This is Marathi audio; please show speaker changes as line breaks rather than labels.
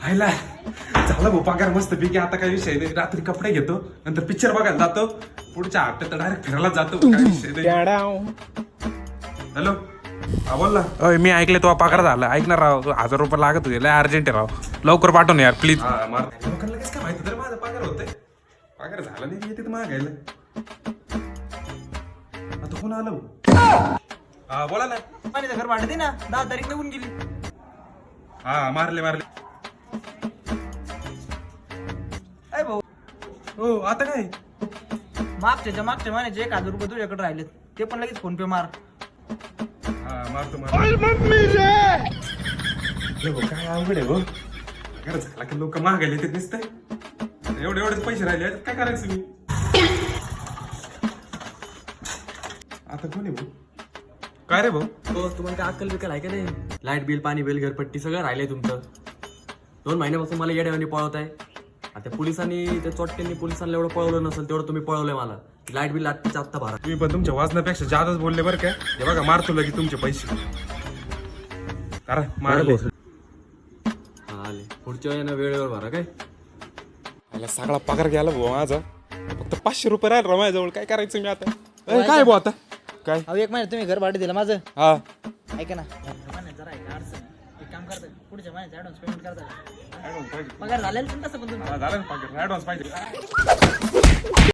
हायला झालं भाऊ पगार मस्त पैकी. आता काही विषय नाही. रात्री कपडे घेतो नंतर पिक्चर बघायला जातो. पुढच्या हप्त्यात तर डायरेक्ट फिरायला जातो. काही विषय नाही. हॅलो हा बोल ना.
अय मी ऐकलं तो पगार झाला. ऐकणार राव 1000 रुपये लागत होते. लय अर्जंट आहे राव. लवकर पाठवून यार प्लीज.
लोकांना कसं काय माहिती तर माझा पगार होतंय. पगार झाला नाही येते मागायला. आता कोण आलं हा बोला ना.
पाण्याचं घर भाडं दे ना. 10 तारीख निघून गेली.
हा मारले
अय भाऊ
हो आता काय
मागच्या महिन्याचे 1000 रुपये तुझ्याकडे राहिलेत. ते पण लगेच फोन पे मार.
हा मारतो काय अवघड आहे भाऊ. पगार झाला की लोक मागायला येते दिसतंय. एवढेच पैसे राहिले काय करायचं मी आता. कोण आहे भाऊ. काय रे भाऊ.
हो तुम्हाला काय अक्कल बिकल आहे का नाही? लाईट बिल, पाणी बिल, घरपट्टी सगळं राहिलंय तुमचं. 2 महिन्यापासून मला येड्यावानी पळवत आहे. आता पोलिसांनी त्या चोट्ट्यांनी पोलिसांना एवढं पळवलं नसेल तेवढं तुम्ही पळवलंय मला. लाईट बिल आत्ता भरा.
तुम्ही पण तुमच्या वाजनापेक्षा जादाच बोलले बरं काय. हे बघा मारतो लगे तुमचे पैसे. करा मारले.
आले पुढच्या वेळेला वेळेवर भरा काय.
याला सगळा पगार गेला भाऊ माझा. फक्त 500 रुपये राहिला रा माझ्याजवळ. काय करायचं मी आता. काय भाऊ आता काय.
अहो 1 महिन्यात तुम्ही घर भाडं दिलं माझं.
हा
ऐका ना. महिन्यात जरा आहे अडचण. एक काम करता पुढच्या महिन्यात ऍडव्हान्स पेमेंट करता. पगार झालेला तसं पण तुम्ही.
झालं ना पगार ऍडव्हान्स पाहिजे.